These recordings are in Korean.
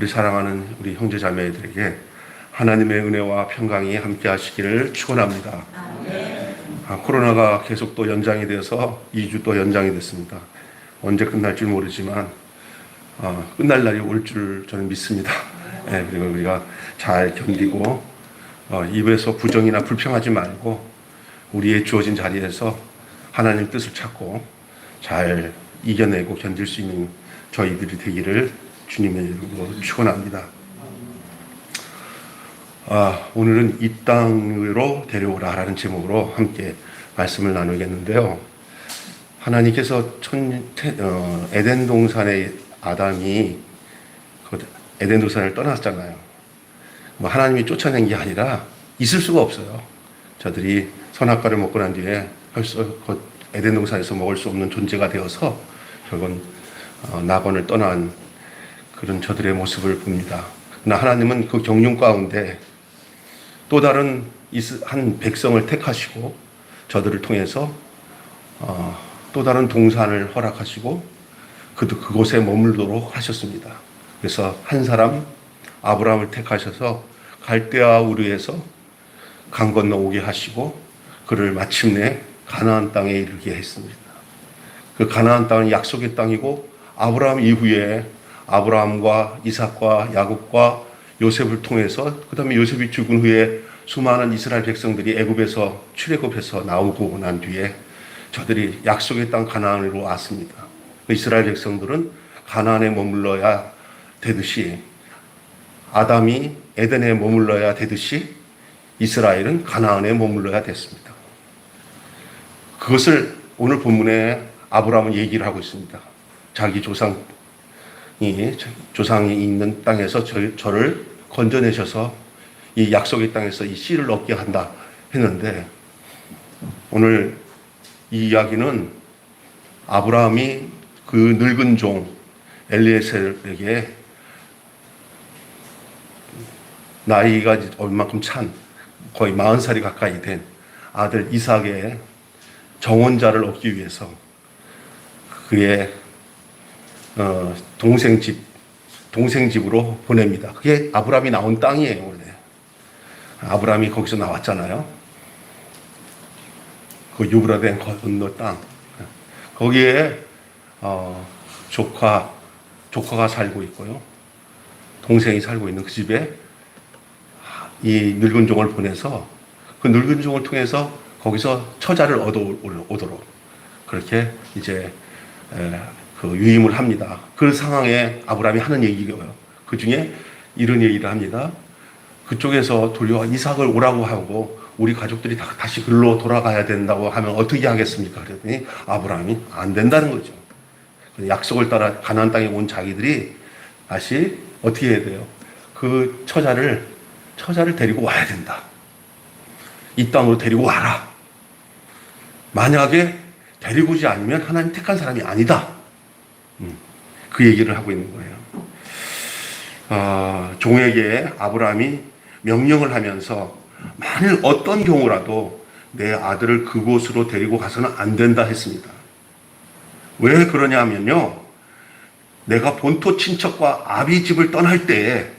우리 사랑하는 우리 형제 자매들에게 하나님의 은혜와 평강이 함께 하시기를 축원합니다. 코로나가 계속 또 연장이 되어서 2주 또 연장이 됐습니다. 언제 끝날 줄 모르지만 끝날 날이 올 줄 저는 믿습니다. 네, 그리고 우리가 잘 견디고 입에서 부정이나 불평하지 말고 우리의 주어진 자리에서 하나님 뜻을 찾고 잘 이겨내고 견딜 수 있는 저희들이 되기를 주님의 이름으로 축원합니다. 오늘은 이 땅으로 데려오라라는 제목으로 함께 말씀을 나누겠는데요. 하나님께서 에덴 동산의 아담이 에덴 동산을 떠났잖아요. 하나님이 쫓아낸 게 아니라 있을 수가 없어요. 저들이 선악과를 먹고 난 뒤에 벌써 에덴 동산에서 먹을 수 없는 존재가 되어서 결국은 낙원을 떠난 그런 저들의 모습을 봅니다. 그러나 하나님은 그 경륜 가운데 또 다른 한 백성을 택하시고 저들을 통해서 또 다른 동산을 허락하시고 그곳에 머물도록 하셨습니다. 그래서 한 사람 아브라함을 택하셔서 갈대아 우르에서 강 건너 오게 하시고 그를 마침내 가나안 땅에 이르게 했습니다. 그 가나안 땅은 약속의 땅이고 아브라함 이후에 아브라함과 이삭과 야곱과 요셉을 통해서 그 다음에 요셉이 죽은 후에 수많은 이스라엘 백성들이 애굽에서 출애굽해서 나오고 난 뒤에 저들이 약속의 땅 가나안으로 왔습니다. 이스라엘 백성들은 가나안에 머물러야 되듯이 아담이 에덴에 머물러야 되듯이 이스라엘은 가나안에 머물러야 됐습니다. 그것을 오늘 본문에 아브라함은 얘기를 하고 있습니다. 자기 조상이 있는 땅에서 저를 건져내셔서 이 약속의 땅에서 이 씨를 얻게 한다 했는데 오늘 이 이야기는 아브라함이 그 늙은 종 엘리에셀에게 나이가 얼마큼 찬 거의 40살이 가까이 된 아들 이삭의 정혼자를 얻기 위해서 그의 동생 집으로 보냅니다. 그게 아브라함이 나온 땅이에요. 원래 아브라함이 거기서 나왔잖아요. 그 유브라데 건너 땅. 거기에 조카가 살고 있고요. 동생이 살고 있는 그 집에 이 늙은 종을 보내서 그 늙은 종을 통해서 거기서 처자를 얻어오도록 그렇게 이제 그 유임을 합니다. 그 상황에 아브라함이 하는 얘기고요. 그 중에 이런 얘기를 합니다. 그쪽에서 이삭을 오라고 하고 우리 가족들이 다시 글로 돌아가야 된다고 하면 어떻게 하겠습니까? 그랬더니 아브라함이 안 된다는 거죠. 약속을 따라 가나안 땅에 온 자기들이 다시 어떻게 해야 돼요? 그 처자를 데리고 와야 된다. 이 땅으로 데리고 와라. 만약에 데리고 오지 않으면 하나님 택한 사람이 아니다. 그 얘기를 하고 있는 거예요. 종에게 아브라함이 명령을 하면서 만일 어떤 경우라도 내 아들을 그곳으로 데리고 가서는 안 된다 했습니다. 왜 그러냐면요. 내가 본토 친척과 아비 집을 떠날 때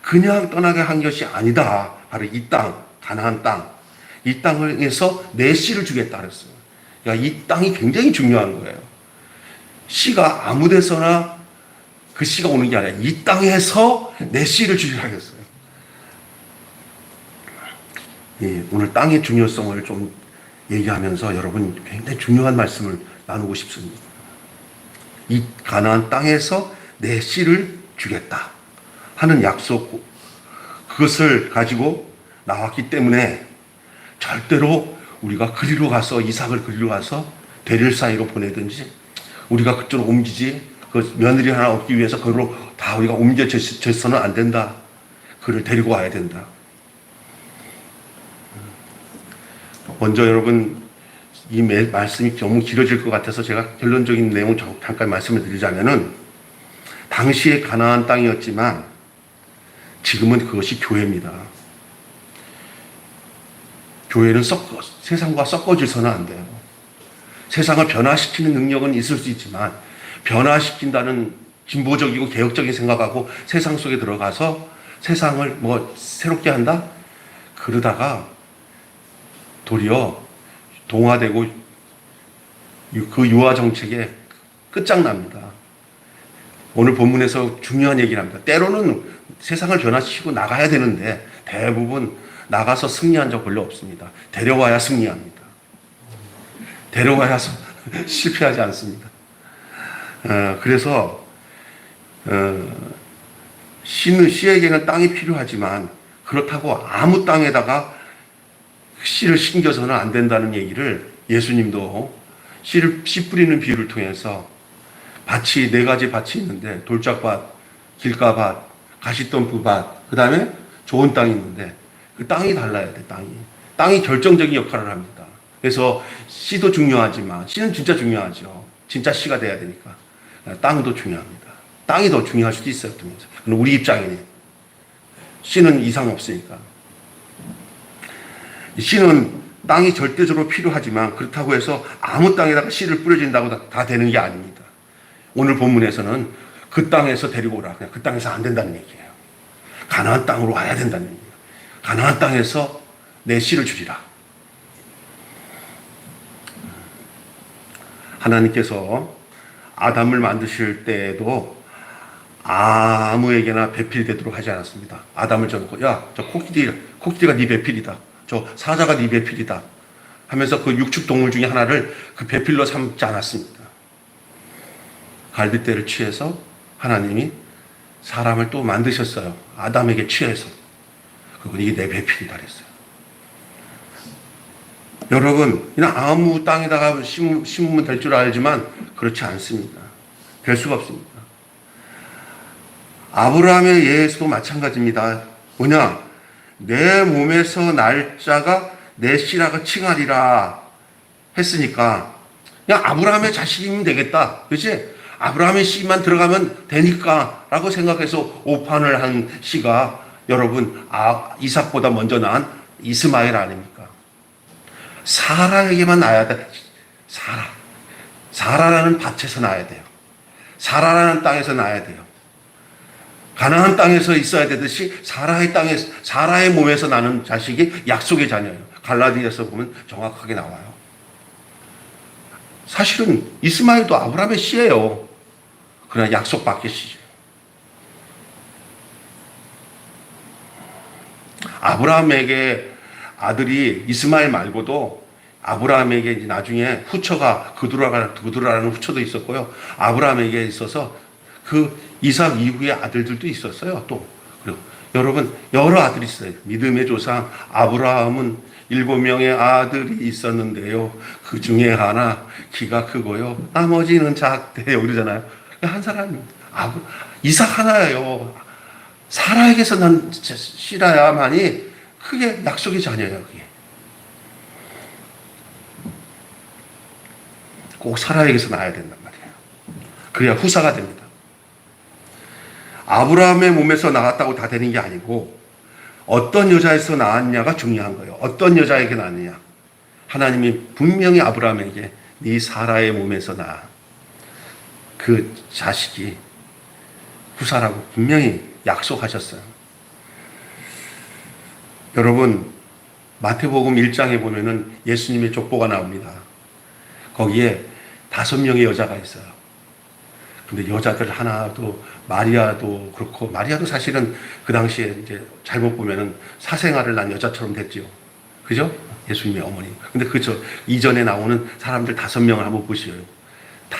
그냥 떠나게 한 것이 아니다. 바로 이 땅, 가나안 땅. 이 땅에서 내 씨를 주겠다 그랬어요. 이 땅이 굉장히 중요한 거예요. 씨가 아무 데서나 그 씨가 오는 게 아니라 이 땅에서 내 씨를 주시라 했어요. 오늘 땅의 중요성을 좀 얘기하면서 여러분 굉장히 중요한 말씀을 나누고 싶습니다. 이 가나안 땅에서 내 씨를 주겠다 하는 약속, 그것을 가지고 나왔기 때문에 절대로 우리가 그리로 가서 이삭을 그리로 가서 데릴 사이로 보내든지 우리가 그쪽으로 옮기지 그 며느리 하나 얻기 위해서 그로 다 우리가 옮겨져서는 안 된다. 그를 데리고 와야 된다. 먼저 여러분 이 말씀이 너무 길어질 것 같아서 제가 결론적인 내용을 잠깐 말씀을 드리자면은 당시의 가나안 땅이었지만 지금은 그것이 교회입니다. 교회는 세상과 섞어져서는 안 돼요. 세상을 변화시키는 능력은 있을 수 있지만 변화시킨다는 진보적이고 개혁적인 생각하고 세상 속에 들어가서 세상을 뭐 새롭게 한다? 그러다가 도리어 동화되고 그 유아 정책에 끝장납니다. 오늘 본문에서 중요한 얘기를 합니다. 때로는 세상을 변화시키고 나가야 되는데 대부분 나가서 승리한 적 별로 없습니다. 데려와야 승리합니다. 데려와야 실패하지 않습니다. 그래서 씨에게는 땅이 필요하지만 그렇다고 아무 땅에다가 씨를 심겨서는 안 된다는 얘기를 예수님도 씨 뿌리는 비유를 통해서 밭이 네 가지 밭이 있는데 돌짝밭, 길가밭, 가시덤불밭, 그 다음에 좋은 땅이 있는데 그 땅이 달라야 돼. 땅이 결정적인 역할을 합니다. 그래서 씨도 중요하지만 씨는 진짜 중요하죠. 진짜 씨가 돼야 되니까 땅도 중요합니다. 땅이 더 중요할 수도 있어요. 우리 입장에는 씨는 이상 없으니까. 씨는 땅이 절대적으로 필요하지만 그렇다고 해서 아무 땅에다가 씨를 뿌려진다고 다 되는 게 아닙니다. 오늘 본문에서는 그 땅에서 데리고 오라. 그냥 그 땅에서 안 된다는 얘기예요. 가나안 땅으로 와야 된다는 얘기예요. 가나안 땅에서 내 씨를 주리라. 하나님께서 아담을 만드실 때에도 아무에게나 배필되도록 하지 않았습니다. 아담을 저놓고 야, 저 코끼리가 네 배필이다. 저 사자가 네 배필이다. 하면서 그 육축 동물 중에 하나를 그 배필로 삼지 않았습니다. 갈빗대를 취해서 하나님이 사람을 또 만드셨어요. 아담에게 취해서. 그리고 이게 내 배필이다 그랬어요. 여러분, 그냥 아무 땅에다가 심으면 될 줄 알지만 그렇지 않습니다. 될 수가 없습니다. 아브라함의 예에서도 마찬가지입니다. 뭐냐? 내 몸에서 날 자가 내 씨라고 칭하리라 했으니까 그냥 아브라함의 자식이면 되겠다. 그렇지? 아브라함의 씨만 들어가면 되니까 라고 생각해서 오판을 한 씨가 여러분 이삭보다 먼저 낳은 이스마엘 아닙니까? 사라에게만 낳아야 돼. 사라라는 밭에서 낳아야 돼요. 사라라는 땅에서 낳아야 돼요. 가나안 땅에서 있어야 되듯이 사라의 몸에서 나는 자식이 약속의 자녀예요. 갈라디아서 보면 정확하게 나와요. 사실은 이스마엘도 아브라함의 씨예요. 그러나 약속 밖의 씨죠. 아브라함에게 아들이 이스마엘 말고도 아브라함에게 이제 나중에 후처가 그두라라는 후처도 있었고요. 아브라함에게 있어서 그 이삭 이후의 아들들도 있었어요. 또 그리고 여러분 여러 아들이 있어요. 믿음의 조상 아브라함은 7명의 아들이 있었는데요. 그 중에 하나 키가 크고요. 나머지는 작대요. 그러잖아요. 한 사람입니다. 이삭 하나예요. 사라에게서 난 씨라야만이 크게 약속의 자녀예요. 그게. 꼭 사라에게서 낳아야 된단 말이에요. 그래야 후사가 됩니다. 아브라함의 몸에서 나왔다고 다 되는 게 아니고 어떤 여자에서 낳았냐가 중요한 거예요. 어떤 여자에게 낳느냐. 하나님이 분명히 아브라함에게 네 사라의 몸에서 낳아 그 자식이 후사라고 분명히 약속하셨어요. 여러분 마태복음 1장에 보면은 예수님의 족보가 나옵니다. 거기에 5명의 여자가 있어요. 근데 여자들 하나도 마리아도 그렇고 마리아도 사실은 그 당시에 이제 잘못 보면은 사생아를 낳은 여자처럼 됐지요. 그죠? 예수님의 어머니. 근데 그저 이전에 나오는 사람들 5명을 한번 보시죠. 다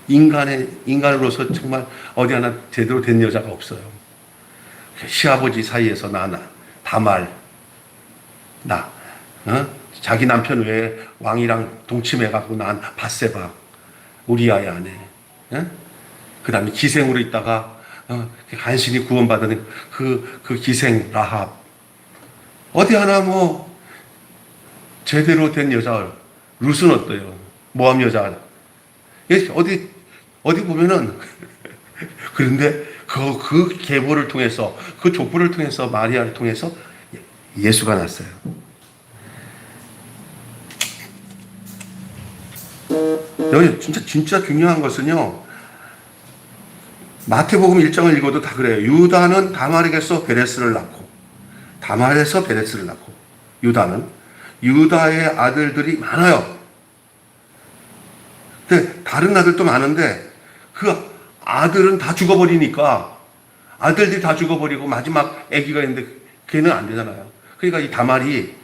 인간으로서 정말 어디 하나 제대로 된 여자가 없어요. 시아버지 사이에서 다말 자기 남편 외에 왕이랑 동침해갖고 난 밧세바 우리아의 아내. 그 다음에 기생으로 있다가 간신히 구원받은 그 기생 라합. 어디 하나 뭐 제대로 된 여자. 룻은 어때요? 모함 여자. 어디 보면은 그런데 그 계보를 통해서 그 족보를 통해서 마리아를 통해서 예수가 났어요. 여기 진짜 중요한 것은요. 마태복음 1장을 읽어도 다 그래요. 유다는 다말에게서 베레스를 낳고, 다말에서 베레스를 낳고, 유다는 유다의 아들들이 많아요. 근데 다른 아들도 많은데 그 아들은 다 죽어버리니까, 아들들이 다 죽어버리고 마지막 아기가 있는데 걔는 안 되잖아요. 그러니까 이 다말이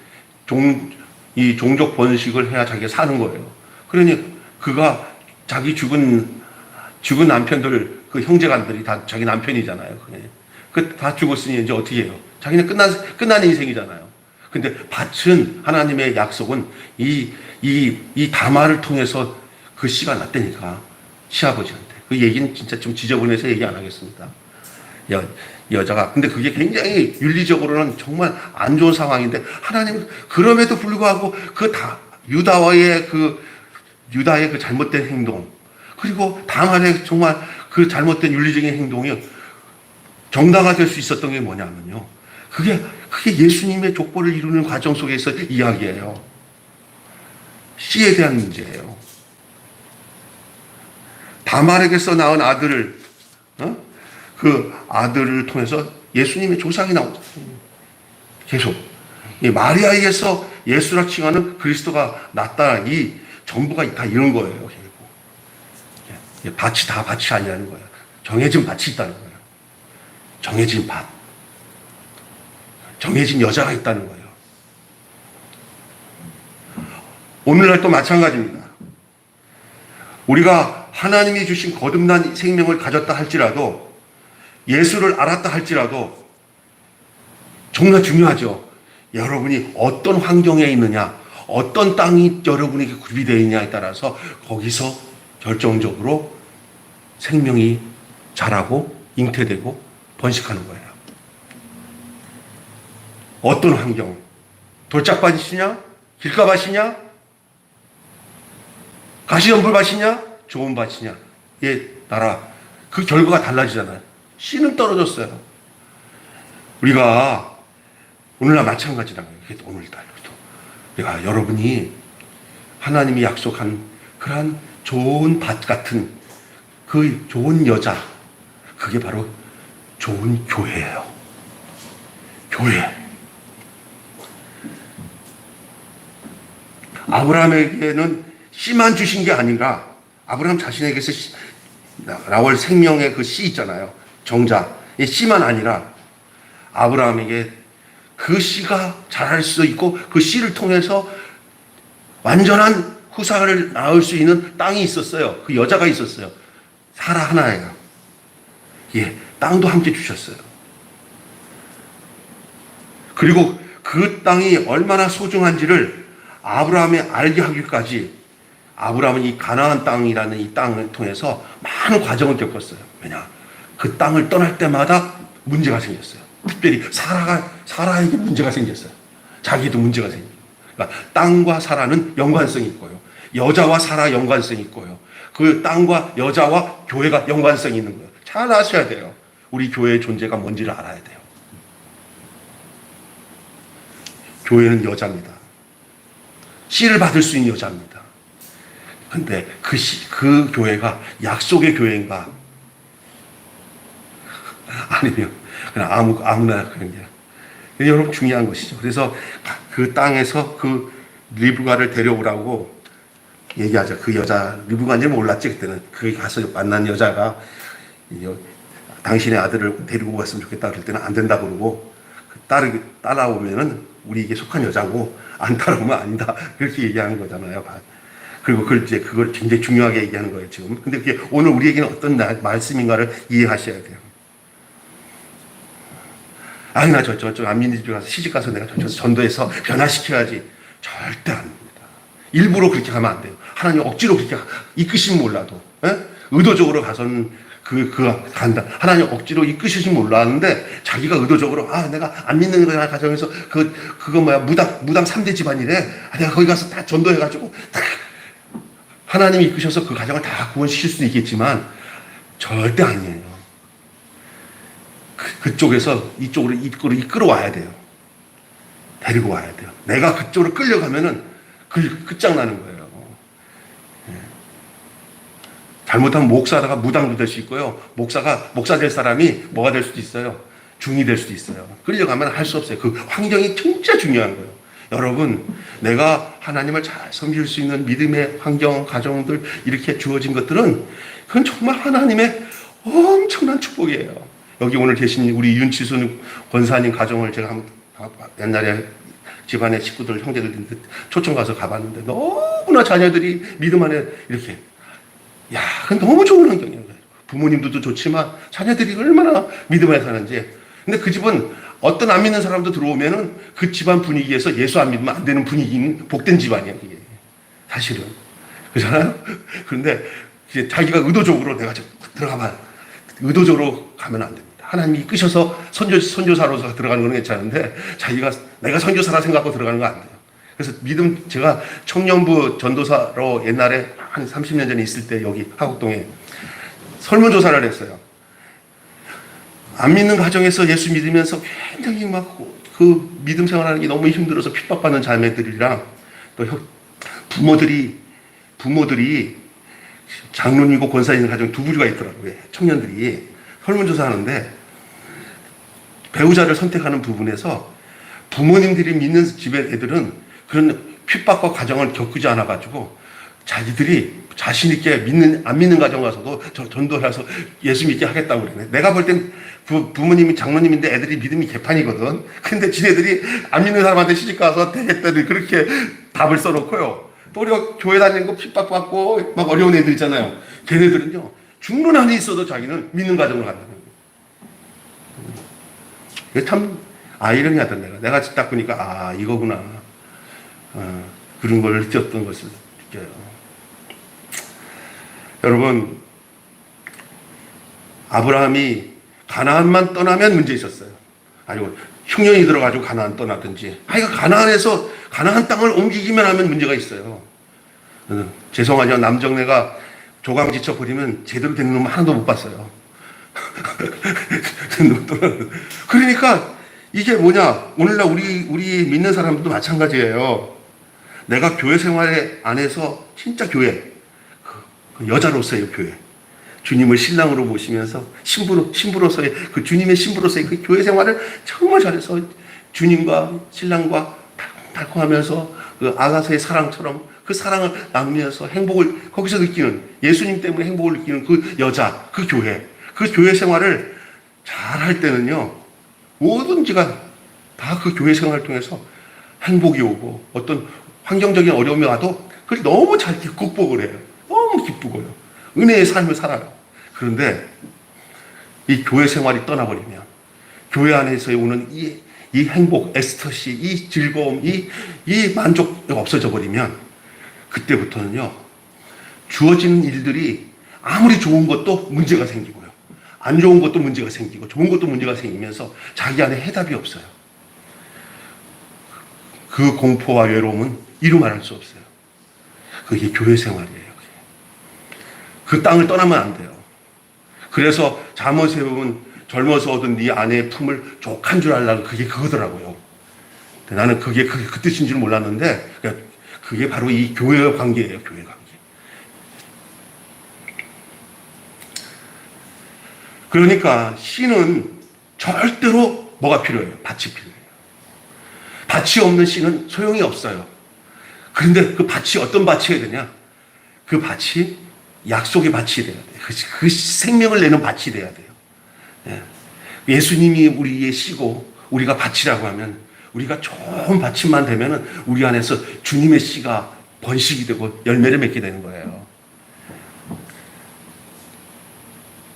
이 종족 번식을 해야 자기가 사는 거예요. 그러니 그가 자기 죽은 남편들, 그 형제간들이 다 자기 남편이잖아요. 그 다 죽었으니 이제 어떻게 해요? 자기는 끝난 인생이잖아요. 근데 밭은, 하나님의 약속은 이 다말을 통해서 그 씨가 났다니까, 시아버지한테. 그 얘기는 진짜 좀 지저분해서 얘기 안 하겠습니다. 여자가. 근데 그게 굉장히 윤리적으로는 정말 안 좋은 상황인데, 하나님은 그럼에도 불구하고 유다의 그 잘못된 행동, 그리고 다말의 정말 그 잘못된 윤리적인 행동이 정당화될 수 있었던 게 뭐냐면요. 그게 예수님의 족보를 이루는 과정 속에서 이야기예요. 씨에 대한 문제예요. 다말에게서 낳은 아들을, 그 아들을 통해서 예수님의 조상이 나오고, 계속. 이 마리아에게서 예수라 칭하는 그리스도가 났다. 이 전부가 다 이런 거예요. 결국. 밭이 아니라는 거예요. 정해진 밭이 있다는 거예요. 정해진 밭. 정해진 여자가 있다는 거예요. 오늘날 또 마찬가지입니다. 우리가 하나님이 주신 거듭난 생명을 가졌다 할지라도, 예수를 알았다 할지라도 정말 중요하죠. 여러분이 어떤 환경에 있느냐, 어떤 땅이 여러분에게 구비되어 있느냐에 따라서 거기서 결정적으로 생명이 자라고 잉태되고 번식하는 거예요. 어떤 환경, 돌짝밭이냐, 길가밭이냐, 가시덤불밭이냐, 좋은 밭이냐에 따라 그 결과가 달라지잖아요. 씨는 떨어졌어요. 우리가 오늘날 마찬가지라는 거예요. 오늘날도 내가 여러분이 하나님이 약속한 그러한 좋은 밭 같은 그 좋은 여자, 그게 바로 좋은 교회예요. 교회. 아브라함에게는 씨만 주신 게 아니라, 아브라함 자신에게서 나올 생명의 그 씨 있잖아요. 정자. 이 씨만 아니라 아브라함에게 그 씨가 자랄 수 있고 그 씨를 통해서 완전한 후사를 낳을 수 있는 땅이 있었어요. 그 여자가 있었어요. 사라 하나예요. 예, 땅도 함께 주셨어요. 그리고 그 땅이 얼마나 소중한지를 아브라함이 알게 하기까지 아브라함은 이 가나안 땅이라는 이 땅을 통해서 많은 과정을 겪었어요. 왜냐? 그 땅을 떠날 때마다 문제가 생겼어요. 특별히 사라에게 문제가 생겼어요. 자기도 문제가 생겨요. 그러니까 땅과 사라는 연관성이 있고요. 여자와 사라 연관성이 있고요. 그 땅과 여자와 교회가 연관성이 있는 거예요. 잘 아셔야 돼요. 우리 교회의 존재가 뭔지를 알아야 돼요. 교회는 여자입니다. 씨를 받을 수 있는 여자입니다. 근데 그 교회가 약속의 교회인가? 아니면 그냥 아무나 그런 게. 여러분 중요한 것이죠. 그래서 그 땅에서 그 리브가를 데려오라고 얘기하죠. 그 여자, 리브가인지 몰랐지 그때는. 거기 가서 만난 여자가 당신의 아들을 데리고 갔으면 좋겠다 그럴 때는 안 된다 그러고, 따라오면은 우리에게 속한 여자고 안 따라오면 아니다 그렇게 얘기하는 거잖아요. 그리고 그걸 굉장히 중요하게 얘기하는 거예요 지금. 근데 그게 오늘 우리에게는 어떤 말씀인가를 이해하셔야 돼요. 아니 나 저쪽 안민지 집에 가서 시집 가서 내가 저쪽 전도해서 변화시켜야지. 절대 안 됩니다. 일부러 그렇게 하면 안 돼요. 하나님 억지로 그렇게 이끄시면 몰라도, 의도적으로 가서는 간다. 하나님 억지로 이끄시지 몰랐는데 자기가 의도적으로 내가 안 믿는 거야 가정에서 그거 무당 3대 집안이래. 내가 거기 가서 다 전도해가지고 다 하나님이 이끄셔서 그 가정을 다 구원시킬 수도 있겠지만 절대 아니에요. 그쪽에서 이쪽으로 이끌어와야 돼요. 데리고 와야 돼요. 내가 그쪽으로 끌려가면은 끝장나는 거예요. 잘못하면 목사다가 무당도 될 수 있고요. 목사 될 사람이 뭐가 될 수도 있어요. 중이 될 수도 있어요. 끌려가면 할 수 없어요. 그 환경이 진짜 중요한 거예요. 여러분, 내가 하나님을 잘 섬길 수 있는 믿음의 환경, 가정들 이렇게 주어진 것들은 그건 정말 하나님의 엄청난 축복이에요. 여기 오늘 계신 우리 윤치순 권사님 가정을 제가 옛날에 집안의 식구들, 형제들 초청 가서 가봤는데 너무나 자녀들이 믿음 안에 이렇게 그건 너무 좋은 환경이에요. 부모님들도 좋지만 자녀들이 얼마나 믿음 안에 사는지. 근데 그 집은 어떤 안 믿는 사람도 들어오면은 그 집안 분위기에서 예수 안 믿으면 안 되는 분위기인 복된 집안이에요, 그게. 사실은. 그렇잖아요? 그런데 이제 자기가 의도적으로 내가 들어가면, 의도적으로 가면 안 됩니다. 하나님이 이끄셔서 선교사로서 들어가는 건 괜찮은데, 내가 선교사라 생각하고 들어가는 거 안 돼요. 그래서 제가 청년부 전도사로 옛날에 한 30년 전에 있을 때 여기 하곡동에 설문조사를 했어요. 안 믿는 가정에서 예수 믿으면서 굉장히 막 그 믿음 생활하는 게 너무 힘들어서 핍박받는 자매들이랑 또 부모들이 장로님이고 권사님 가정 두 부류가 있더라고요. 청년들이 설문조사 하는데 배우자를 선택하는 부분에서 부모님들이 믿는 집의 애들은 그런 핍박과 가정을 겪지 않아가지고 자기들이 자신있게 안 믿는 가정 가서도 전도를 해서 예수 믿게 하겠다고 그러네. 내가 볼 땐 부모님이 장로님인데 애들이 믿음이 개판이거든. 근데 지네들이 안 믿는 사람한테 시집가서 되겠다니 그렇게 답을 써놓고요. 또 우리가 교회 다니는 거 핍박받고 막 어려운 애들 있잖아요. 걔네들은요, 죽는 한이 있어도 자기는 믿는 가정을 간다는 거예요. 참 아이러니하던 내가 딱 보니까 이거구나. 그런 걸 느꼈던 것을 느껴요. 여러분, 아브라함이 가나안만 떠나면 문제 있었어요. 아니고 흉년이 들어가지고 가나안 떠나든지, 가나안에서 가나안 땅을 옮기기만 하면 문제가 있어요. 죄송하지만 남정네가 조강지쳐 버리면 제대로 된 놈 하나도 못 봤어요. 그러니까 이게 뭐냐? 오늘날 우리 믿는 사람들도 마찬가지예요. 내가 교회 생활 안에서 진짜 교회, 그 여자로서의 교회, 주님을 신랑으로 모시면서 신부로서의 그 주님의 신부로서의 그 교회 생활을 정말 잘해서 주님과 신랑과 달콤하면서 그 아가서의 사랑처럼 그 사랑을 나누면서 행복을 거기서 느끼는, 예수님 때문에 행복을 느끼는 그 여자, 그 교회 생활을 잘 할 때는요, 뭐든지가 다 그 교회 생활을 통해서 행복이 오고 어떤 환경적인 어려움이 와도 그걸 너무 잘 극복을 해요. 너무 기쁘고요. 은혜의 삶을 살아요. 그런데 이 교회 생활이 떠나버리면, 교회 안에서 오는 이 행복, 에스터시, 이 즐거움, 이 만족이 없어져 버리면, 그때부터는요, 주어지는 일들이 아무리 좋은 것도 문제가 생기고요, 안 좋은 것도 문제가 생기고, 좋은 것도 문제가 생기면서 자기 안에 해답이 없어요. 그 공포와 외로움은 이루 말할 수 없어요. 그게 교회 생활이에요. 그 땅을 떠나면 안 돼요. 그래서 잠언에 보면 젊어서 얻은 네 아내의 품을 족한 줄 알라고, 그게 그거더라고요. 나는 그게 그 뜻인 줄 몰랐는데, 그게 바로 이 교회의 관계예요. 교회 관계. 그러니까 씨는 절대로 뭐가 필요해요? 밭이 필요해요. 밭이 없는 씨는 소용이 없어요. 그런데 그 밭이 어떤 밭이어야 되냐? 그 밭이 약속의 밭이 돼야 돼요. 그 생명을 내는 밭이 돼야 돼요. 예수님이 우리의 씨고 우리가 밭이라고 하면, 우리가 좋은 밭임만 되면은 우리 안에서 주님의 씨가 번식이 되고 열매를 맺게 되는 거예요.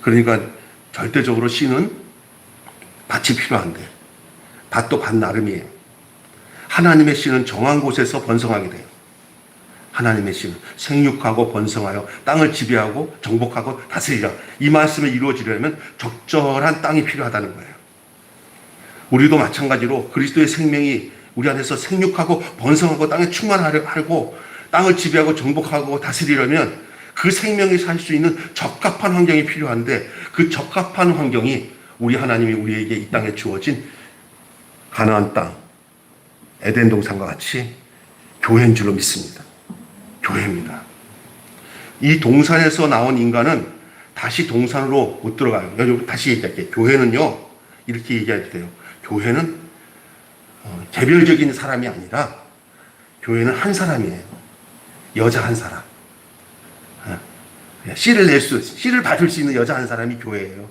그러니까 절대적으로 씨는 밭이 필요한데, 밭도 밭 나름이에요. 하나님의 씨는 정한 곳에서 번성하게 돼요. 하나님의 씨는 생육하고 번성하여 땅을 지배하고 정복하고 다스리라. 이 말씀이 이루어지려면 적절한 땅이 필요하다는 거예요. 우리도 마찬가지로 그리스도의 생명이 우리 안에서 생육하고 번성하고 땅에 충만하고 땅을 지배하고 정복하고 다스리려면 그 생명이 살 수 있는 적합한 환경이 필요한데, 그 적합한 환경이 우리 하나님이 우리에게 이 땅에 주어진 가나안 땅, 에덴 동산과 같이 교회인 줄로 믿습니다. 교회입니다. 이 동산에서 나온 인간은 다시 동산으로 못 들어가요. 여기 다시 얘기할게요. 교회는요, 이렇게 얘기해야 돼요. 교회는 개별적인 사람이 아니라 교회는 한 사람이에요. 여자 한 사람. 씨를 받을 수 있는 여자 한 사람이 교회예요.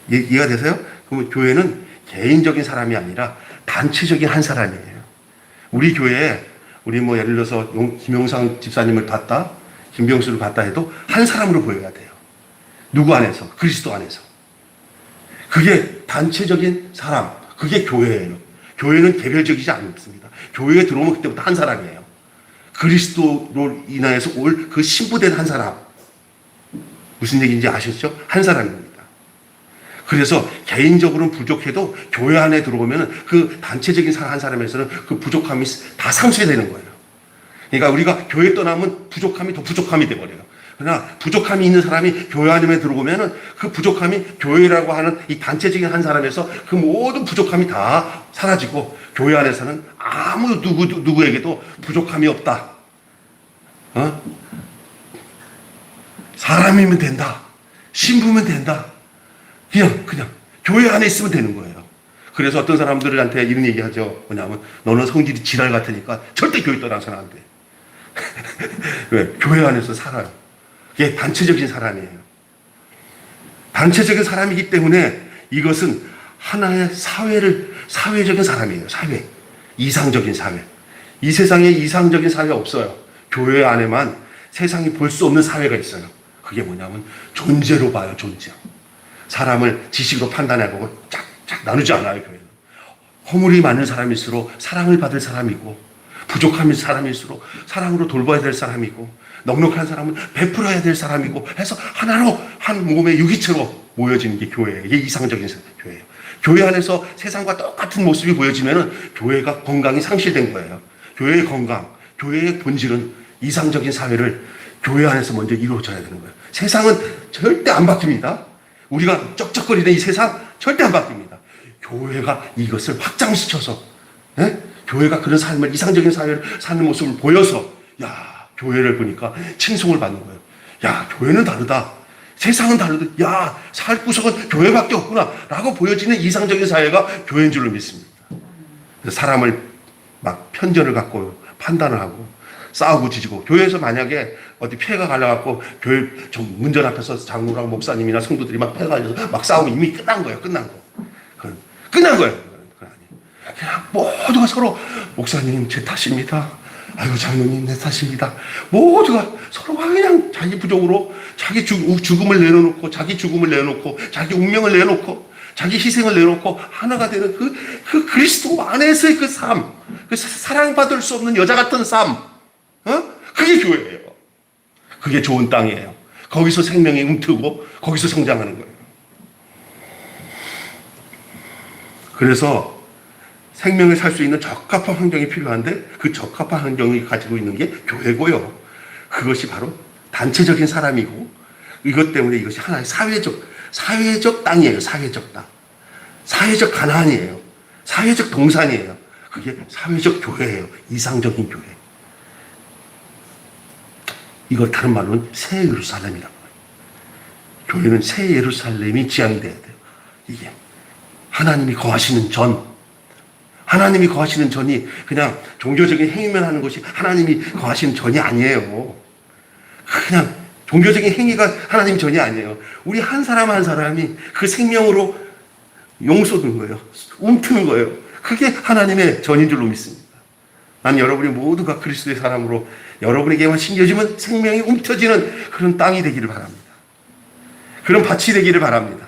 이해가 되세요? 그러면 교회는 개인적인 사람이 아니라 단체적인 한 사람이에요. 우리 교회에 우리 뭐 예를 들어서 김용상 집사님을 봤다, 김병수를 봤다 해도 한 사람으로 보여야 돼요. 누구 안에서? 그리스도 안에서. 그게 단체적인 사람, 그게 교회예요. 교회는 개별적이지 않습니다. 교회에 들어오면 그때부터 한 사람이에요. 그리스도로 인하여서 올 그 신부된 한 사람. 무슨 얘기인지 아셨죠? 한 사람입니다. 그래서 개인적으로는 부족해도 교회 안에 들어오면 그 단체적인 한 사람에서는 그 부족함이 다 상쇄되는 거예요. 그러니까 우리가 교회 떠나면 부족함이 더 부족함이 돼버려요. 그러나 부족함이 있는 사람이 교회 안에 들어오면은 그 부족함이 교회라고 하는 이 단체적인 한 사람에서 그 모든 부족함이 다 사라지고 교회 안에서는 아무 누구에게도 부족함이 없다. 사람이면 된다. 신부면 된다. 그냥 교회 안에 있으면 되는 거예요. 그래서 어떤 사람들한테 이런 얘기 하죠. 뭐냐면 너는 성질이 지랄 같으니까 절대 교회 떠나서는 안 돼. 왜? 교회 안에서 살아요. 그게 단체적인 사람이에요. 단체적인 사람이기 때문에 이것은 하나의 사회적인 사람이에요. 사회. 이상적인 사회. 이 세상에 이상적인 사회가 없어요. 교회 안에만 세상이 볼 수 없는 사회가 있어요. 그게 뭐냐면 존재로 봐요. 존재. 사람을 지식으로 판단해보고 쫙쫙 나누지 않아요. 교회는. 허물이 많은 사람일수록 사랑을 받을 사람이고, 부족한 사람일수록 사랑으로 돌봐야 될 사람이고, 넉넉한 사람은 베풀어야 될 사람이고 해서 하나로 한 몸의 유기체로 모여지는 게 교회예요. 이게 이상적인 교회예요. 교회 안에서 세상과 똑같은 모습이 보여지면은 교회가 건강이 상실된 거예요. 교회의 건강, 교회의 본질은 이상적인 사회를 교회 안에서 먼저 이루어져야 되는 거예요. 세상은 절대 안 바뀝니다. 우리가 쩍쩍거리는 이 세상 절대 안 바뀝니다. 교회가 이것을 확장시켜서, 교회가 그런 삶을, 이상적인 사회를 사는 모습을 보여서, 야, 교회를 보니까 칭송을 받는 거예요. 야, 교회는 다르다. 세상은 다르다. 야, 살 구석은 교회밖에 없구나. 라고 보여지는 이상적인 사회가 교회인 줄로 믿습니다. 사람을 막 편견을 갖고 판단을 하고 싸우고 지지고, 교회에서 만약에 어디 피해가 갈려갖고 교회 문전 앞에서 장로랑 목사님이나 성도들이 막 피해가 갈려서 막 싸우면 이미 끝난 거예요. 끝난 거. 끝난 거예요. 그냥 모두가 서로 목사님 제 탓입니다. 아이고 장로님 내 탓입니다. 모두가 서로가 그냥 자기 부족으로 자기 죽음을 내려놓고, 자기 죽음을 내려놓고, 자기 운명을 내려놓고, 자기 희생을 내놓고 하나가 되는 그 그리스도 안에서의 그 삶, 그 사랑받을 수 없는 여자 같은 삶, 그게 교회예요. 그게 좋은 땅이에요. 거기서 생명이 움트고 거기서 성장하는 거예요. 그래서 생명을 살 수 있는 적합한 환경이 필요한데 그 적합한 환경을 가지고 있는 게 교회고요. 그것이 바로 단체적인 사람이고, 이것 때문에 이것이 하나의 사회적 땅이에요. 사회적 땅. 사회적 가나안이에요. 사회적 동산이에요. 그게 사회적 교회예요. 이상적인 교회. 이걸 다른 말로는 새 예루살렘이라고 해요. 교회는 새 예루살렘이 지향이 돼야 돼요. 이게 하나님이 거하시는 하나님이 거하시는 전이 그냥 종교적인 행위만 하는 것이 하나님이 거하시는 전이 아니에요. 그냥 종교적인 행위가 하나님 전이 아니에요. 우리 한 사람 한 사람이 그 생명으로 용서되는 거예요. 움트는 거예요. 그게 하나님의 전인 줄로 믿습니다. 난 여러분이 모두가 그리스도의 사람으로 여러분에게만 심겨지면 생명이 움켜지는 그런 땅이 되기를 바랍니다. 그런 밭이 되기를 바랍니다.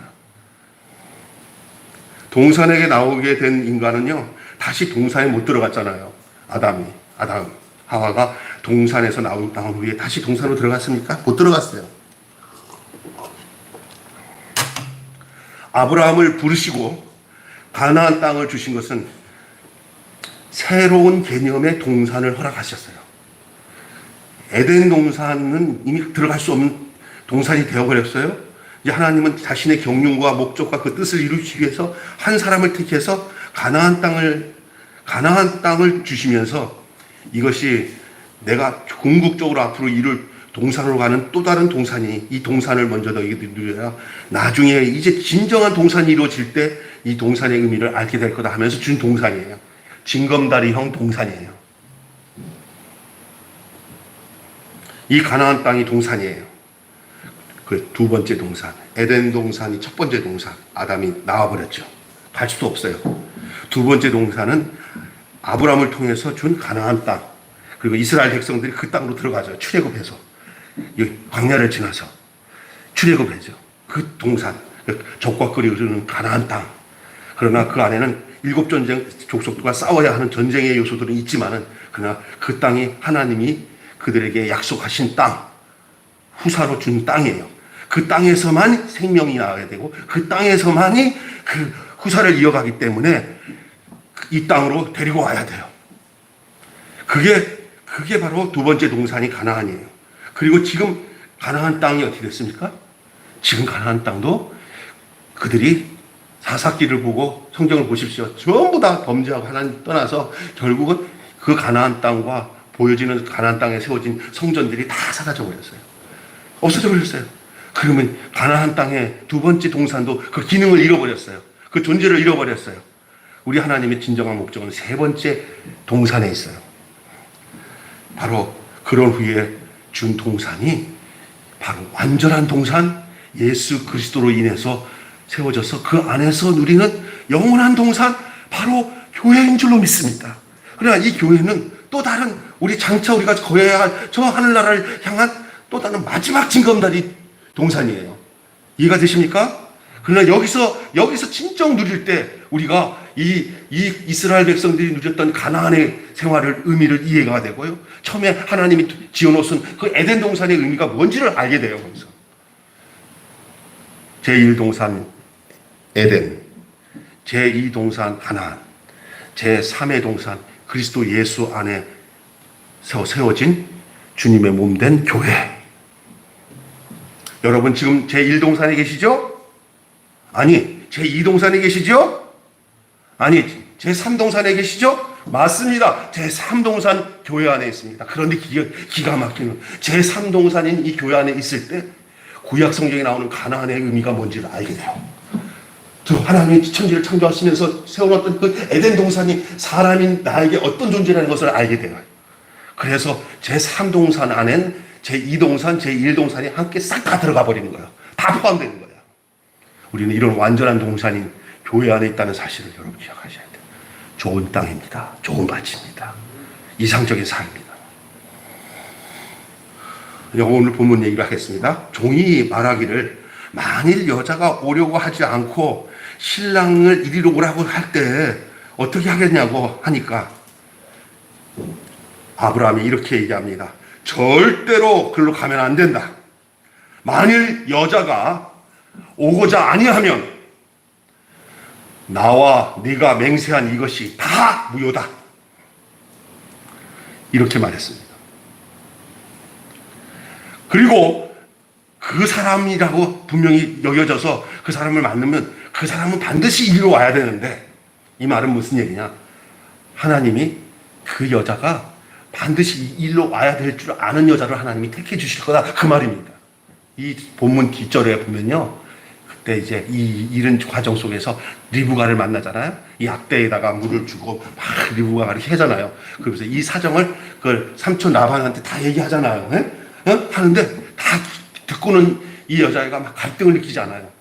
동산에게 나오게 된 인간은요, 다시 동산에 못 들어갔잖아요. 아담, 하와가 동산에서 나온 후에 다시 동산으로 들어갔습니까? 못 들어갔어요. 아브라함을 부르시고 가나안 땅을 주신 것은 새로운 개념의 동산을 허락하셨어요. 에덴 동산은 이미 들어갈 수 없는 동산이 되어버렸어요. 이제 하나님은 자신의 경륜과 목적과 그 뜻을 이루기 위해서 한 사람을 택해서 가나안 땅을 주시면서 이것이 내가 궁극적으로 앞으로 이룰 동산으로 가는 또 다른 동산이, 이 동산을 먼저 너희들이 누려야 나중에 이제 진정한 동산이 이루어질 때 이 동산의 의미를 알게 될 거다 하면서 준 동산이에요. 징검다리형 동산이에요. 이 가나안 땅이 동산이에요. 그 두 번째 동산, 에덴 동산이 첫 번째 동산, 아담이 나와버렸죠. 갈 수도 없어요. 두 번째 동산은 아브라함을 통해서 준 가나안 땅, 그리고 이스라엘 백성들이 그 땅으로 들어가죠. 출애굽해서 광야를 지나서 출애굽해죠. 그 동산, 적과 끓이 흐르는 가나안 땅. 그러나 그 안에는 7 전쟁 족속과 싸워야 하는 전쟁의 요소들은 있지만은, 그러나 그 땅이 하나님이 그들에게 약속하신 땅, 후사로 준 땅이에요. 그 땅에서만 생명이 나와야 되고, 그 땅에서만이 그 후사를 이어가기 때문에 이 땅으로 데리고 와야 돼요. 그게 바로 두 번째 동산이 가나안이에요. 그리고 지금 가나안 땅이 어떻게 됐습니까? 지금 가나안 땅도 그들이 사사기를 보고 성경을 보십시오. 전부 다 범죄하고 하나님 떠나서 결국은 그 가나안 땅과 보여지는 가나안 땅에 세워진 성전들이 다 사라져 버렸어요. 없어져 버렸어요. 그러면 가나안 땅의 두 번째 동산도 그 기능을 잃어버렸어요. 그 존재를 잃어버렸어요. 우리 하나님의 진정한 목적은 세 번째 동산에 있어요. 바로 그런 후에 준 동산이 바로 완전한 동산, 예수 그리스도로 인해서 세워져서 그 안에서 누리는 영원한 동산, 바로 교회인 줄로 믿습니다. 그러나 이 교회는 또 다른, 우리 장차 우리가 거해야 할 저 하늘나라를 향한 또 다른 마지막 징검다리 동산이에요. 이해가 되십니까? 그러나 여기서 진정 누릴 때 우리가 이 이스라엘 백성들이 누렸던 가나안의 생활을, 의미를 이해가 되고요. 처음에 하나님이 지어놓은 그 에덴 동산의 의미가 뭔지를 알게 돼요. 거기서. 제1동산 에덴, 제2동산 가나안, 제3의 동산 그리스도 예수 안에 세워진 주님의 몸된 교회. 여러분 지금 제1동산에 계시죠? 아니, 제2동산에 계시죠? 아니, 제3동산에 계시죠? 맞습니다. 제3동산 교회 안에 있습니다. 그런데 기가 막히는 제3동산인 이 교회 안에 있을 때 구약 성경에 나오는 가나안의 의미가 뭔지를 알게 돼요. 저 하나님이 천지를 창조하시면서 세워놨던 그 에덴 동산이 사람인 나에게 어떤 존재라는 것을 알게 돼요. 그래서 제3동산 안엔 제2동산, 제1동산이 함께 싹 다 들어가 버리는 거예요. 다 포함되는 거예요. 우리는 이런 완전한 동산인 교회 안에 있다는 사실을 여러분 기억하셔야 돼요. 좋은 땅입니다. 좋은 밭입니다. 이상적인 삶입니다. 오늘 본문 얘기를 하겠습니다. 종이 말하기를 만일 여자가 오려고 하지 않고 신랑을 이리로 오라고 할 때 어떻게 하겠냐고 하니까 아브라함이 이렇게 얘기합니다. 절대로 그걸로 가면 안 된다. 만일 여자가 오고자 아니하면 나와 네가 맹세한 이것이 다 무효다. 이렇게 말했습니다. 그리고 그 사람이라고 분명히 여겨져서 그 사람을 만나면 그 사람은 반드시 이리로 와야 되는데, 이 말은 무슨 얘기냐? 하나님이 그 여자가 반드시 일로 와야 될 줄 아는 여자를 하나님이 택해 주실 거다, 그 말입니다. 이 본문 뒷절에 보면요, 그때 이제 이 이런 과정 속에서 리브가를 만나잖아요. 이 악대에다가 물을 주고 막 리브가가 이렇게 하잖아요. 그러면서 이 사정을 그 삼촌 라반한테 다 얘기하잖아요. 하는데 다 듣고는 이 여자애가 막 갈등을 느끼지 않아요.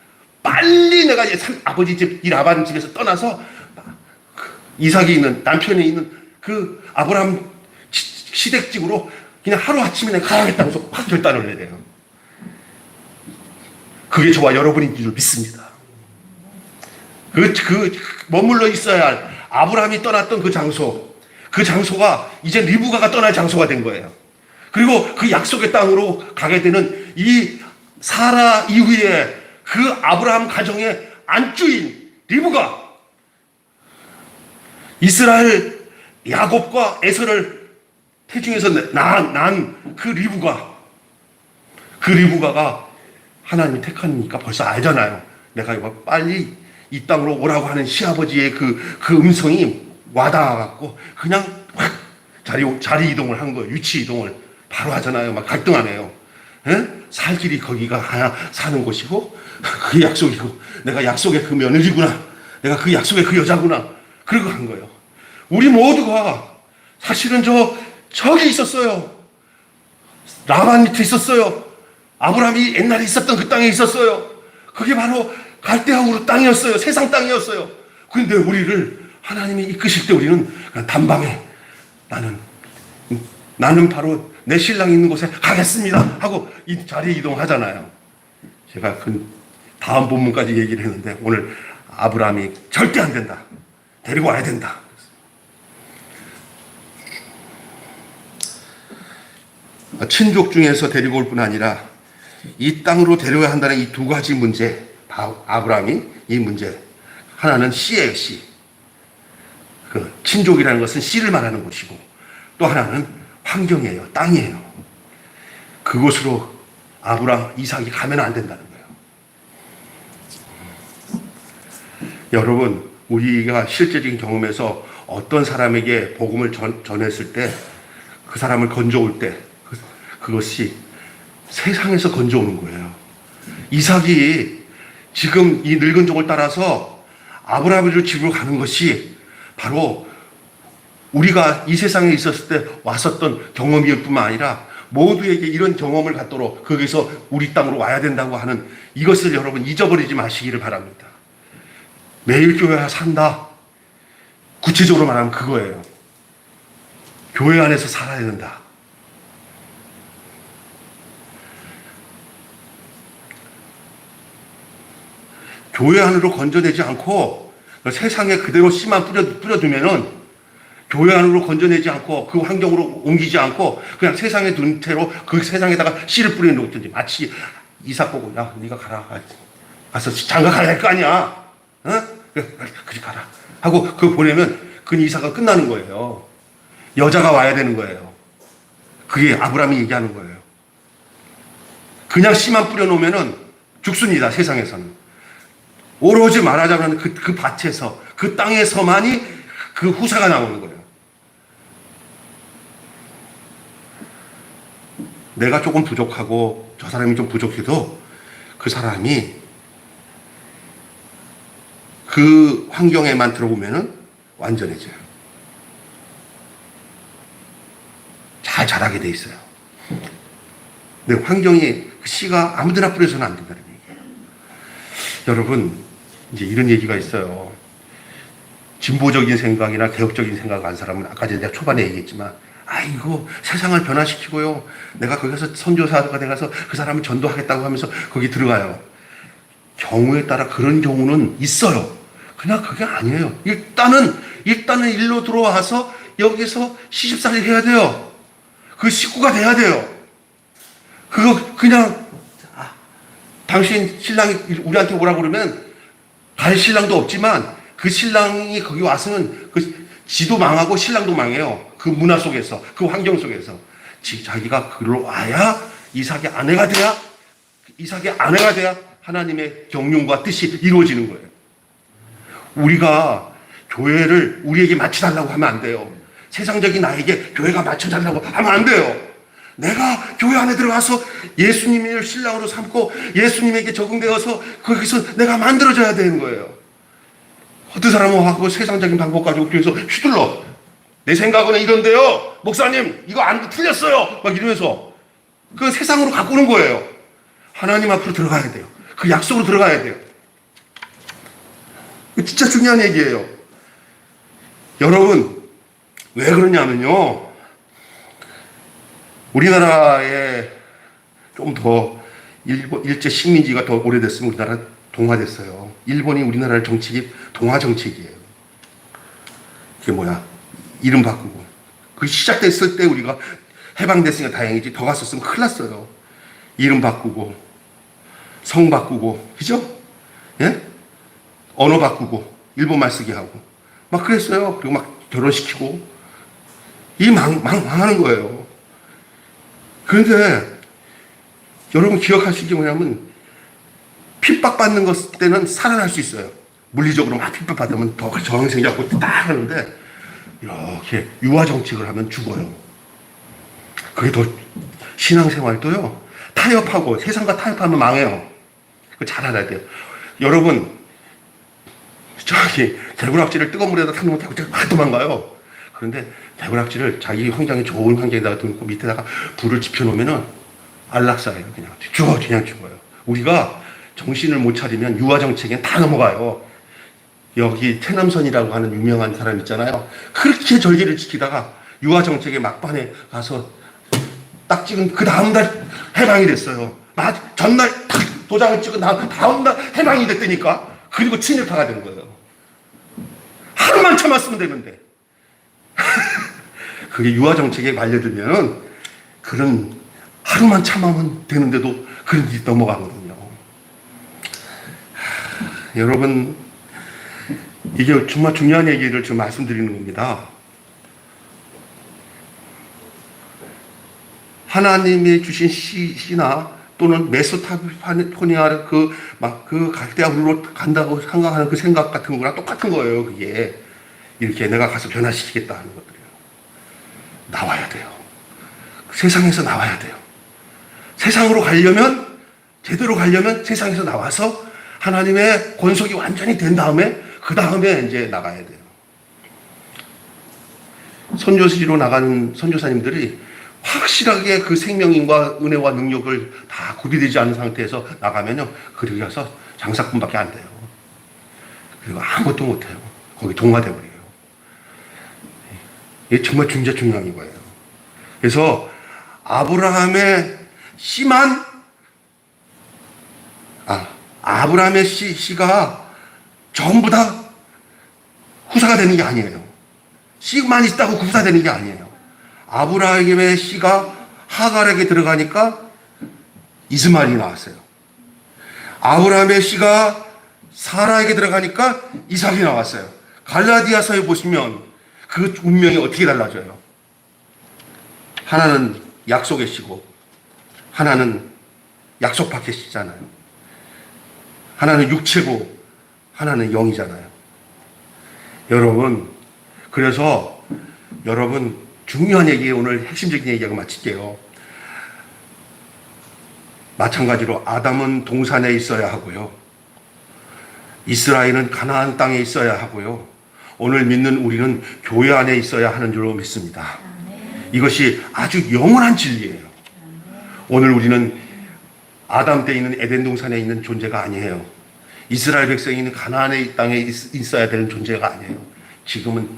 빨리 내가 아버지 집, 이 라반 집에서 떠나서 이삭이 있는, 남편이 있는 그 아브라함 시댁집으로 그냥 하루아침에 내가 가야겠다고 해서 확 결단을 해야 돼요. 그게 저와 여러분인 줄 믿습니다. 머물러 있어야 할 아브라함이 떠났던 그 장소가 이제 리브가가 떠날 장소가 된 거예요. 그리고 그 약속의 땅으로 가게 되는 이 사라 이후에 그 아브라함 가정의 안주인 리브가, 이스라엘 야곱과 에서를 태중에서 낳은 그 리브가가 하나님이 택하니까 벌써 알잖아요. 내가 이거 빨리 이 땅으로 오라고 하는 시아버지의 그 음성이 와닿아갖고 그냥 확 자리 이동을 한 거예요. 위치 이동을 바로 하잖아요. 막 갈등 안 해요. 예? 살 길이 거기가 하나 사는 곳이고 그 약속이고 내가 약속의 그 며느리구나. 내가 그 약속의 그 여자구나. 그러고 한 거예요. 우리 모두가 사실은 저기 있었어요. 라반 밑에 있었어요. 아브라함이 옛날에 있었던 그 땅에 있었어요. 그게 바로 갈대아우르 땅이었어요. 세상 땅이었어요. 그런데 우리를 하나님이 이끄실 때 우리는 그냥 단방에 나는 바로 내 신랑이 있는 곳에 가겠습니다 하고 이 자리 이동하잖아요. 제가 그 다음 본문까지 얘기를 했는데 오늘 아브라함이 절대 안 된다. 데리고 와야 된다. 친족 중에서 데리고 올 뿐 아니라 이 땅으로 데려야 한다는 이 두 가지 문제, 아브라함이 이 문제, 하나는 씨예요, 씨. 그 친족이라는 것은 씨를 말하는 것이고 또 하나는 환경이에요, 땅이에요. 그곳으로 아브라함, 이삭이 가면 안 된다는 거예요. 여러분, 우리가 실제적인 경험에서 어떤 사람에게 복음을 전했을 때 그 사람을 건져올 때 그것이 세상에서 건져오는 거예요. 이삭이 지금 이 늙은 종을 따라서 아브라함의 집으로 가는 것이 바로 우리가 이 세상에 있었을 때 왔었던 경험일 뿐만 아니라 모두에게 이런 경험을 갖도록 거기서 우리 땅으로 와야 된다고 하는 이것을 여러분 잊어버리지 마시기를 바랍니다. 매일 교회 산다. 구체적으로 말하면 그거예요. 교회 안에서 살아야 된다. 교회 안으로 건져내지 않고 세상에 그대로 씨만 뿌려두면은 교회 안으로 건져내지 않고 그 환경으로 옮기지 않고 그냥 세상에 둔 채로 그 세상에다가 씨를 뿌려놓든지 마치 이삭 보고 야 네가 가라 가서 장가 가야 할 거 아니야 어? 그래 가라 하고 그거 보내면 그 이삭은 끝나는 거예요. 여자가 와야 되는 거예요. 그게 아브라함이 얘기하는 거예요. 그냥 씨만 뿌려놓으면은 죽습니다. 세상에서는. 오로지 말하자면 그 밭에서 그 땅에서만이 그 후사가 나오는 거예요. 내가 조금 부족하고 저 사람이 좀 부족해도 그 사람이 그 환경에만 들어오면은 완전해져요. 잘 자라게 돼 있어요. 근데 환경이 그 씨가 아무데나 뿌려서는 안 된다는 얘기예요. 여러분 이제 이런 얘기가 있어요. 진보적인 생각이나 개혁적인 생각 한 사람은 아까 제가 초반에 얘기했지만 아이고 세상을 변화시키고요. 내가 거기서 선교사가 돼가서 그 사람을 전도하겠다고 하면서 거기 들어가요. 경우에 따라 그런 경우는 있어요. 그냥 그게 아니에요. 일단은 일로 들어와서 여기서 시집살이 해야 돼요. 그 식구가 돼야 돼요. 그거 그냥 당신 신랑이 우리한테 오라고 그러면 갈 신랑도 없지만 그 신랑이 거기 와서는 그 지도 망하고 신랑도 망해요. 그 문화 속에서 그 환경 속에서 자기가 그로 와야 이삭의 아내가 돼야 하나님의 경륜과 뜻이 이루어지는 거예요. 우리가 교회를 우리에게 맞춰달라고 하면 안 돼요. 세상적인 나에게 교회가 맞춰달라고 하면 안 돼요. 내가 교회 안에 들어가서 예수님을 신랑으로 삼고 예수님에게 적응되어서 거기서 내가 만들어져야 되는 거예요. 어떤 사람은 하고 세상적인 방법 가지고 교회에서 휘둘러. 내 생각은 이런데요. 목사님 이거 안 틀렸어요. 막 이러면서 그 세상으로 가꾸는 거예요. 하나님 앞으로 들어가야 돼요. 그 약속으로 들어가야 돼요. 진짜 중요한 얘기예요. 여러분 왜 그러냐면요. 우리나라에 좀 더 일제 식민지가 더 오래됐으면 우리나라 동화됐어요. 일본이 우리나라를 정책이 동화 정책이에요. 그게 뭐야? 이름 바꾸고. 그 시작됐을 때 우리가 해방됐으니까 다행이지. 더 갔었으면 큰일 났어요. 이름 바꾸고, 성 바꾸고, 그죠? 예? 언어 바꾸고, 일본말 쓰게 하고. 막 그랬어요. 그리고 막 결혼시키고. 이 망하는 거예요. 그런데 여러분 기억하실 게 뭐냐면 핍박받는 것 때는 살아날 수 있어요. 물리적으로 막 핍박받으면 더 저항생이 잡고 딱 하는데 이렇게 유아 정책을 하면 죽어요. 그게 더 신앙생활도요. 타협하고 세상과 타협하면 망해요. 그거 잘 알아야 돼요. 여러분 저기 개구락지를 뜨거운 물에다 탁 놓으면 개구락지가 막 도망가요. 그런데 개구락지를 자기 환경이 좋은 환경에다가 놓고 밑에다가 불을 지펴놓으면은 안락사예요. 그냥 죽어요. 우리가 정신을 못 차리면 유아 정책에 다 넘어가요. 여기 태남선이라고 하는 유명한 사람 있잖아요. 그렇게 절기를 지키다가 유아 정책의 막판에 가서 딱 찍은 그 다음날 해방이 됐어요. 전날 딱 도장을 찍은 다음날 해방이 됐다니까. 그리고 친일파가 된 거예요. 하루만 참았으면 되는데. 그게 유아 정책에 말려들면은 그런 하루만 참으면 되는데도 그런 일이 넘어가거든요. 여러분, 이게 정말 중요한 얘기를 지금 말씀드리는 겁니다. 하나님이 주신 씨나 또는 메소타포니아 그 갈대아우르로 간다고 생각하는 그 생각 같은 거랑 똑같은 거예요. 그게 이렇게 내가 가서 변화시키겠다 하는 것들이에요. 나와야 돼요. 세상에서 나와야 돼요. 세상으로 가려면 제대로 가려면 세상에서 나와서 하나님의 권속이 완전히 된 다음에 그 다음에 이제 나가야 돼요. 선교지로 나가는 선교사님들이 확실하게 그 생명인과 은혜와 능력을 다 구비되지 않은 상태에서 나가면요, 그러기 가서 장사꾼밖에 안 돼요. 그리고 아무것도 못해요. 거기 동화돼버려요. 이게 정말 진짜 중요한 거예요. 그래서 아브라함의 씨가 전부 다 후사가 되는 게 아니에요. 씨만 있다고 후사 되는 게 아니에요. 아브라함의 씨가 하갈에게 들어가니까 이스마엘이 나왔어요. 아브라함의 씨가 사라에게 들어가니까 이삭이 나왔어요. 갈라디아서에 보시면 그 운명이 어떻게 달라져요? 하나는 약속의 씨고 하나는 약속 밖의 씨잖아요. 하나는 육체고 하나는 영이잖아요. 여러분, 그래서 여러분 중요한 얘기, 오늘 핵심적인 얘기하고 마칠게요. 마찬가지로 아담은 동산에 있어야 하고요. 이스라엘은 가나안 땅에 있어야 하고요. 오늘 믿는 우리는 교회 안에 있어야 하는 줄로 믿습니다. 이것이 아주 영원한 진리예요. 오늘 우리는 아담 때 있는 에덴 동산에 있는 존재가 아니에요. 이스라엘 백성이 있는 가나안의 땅에 있어야 되는 존재가 아니에요. 지금은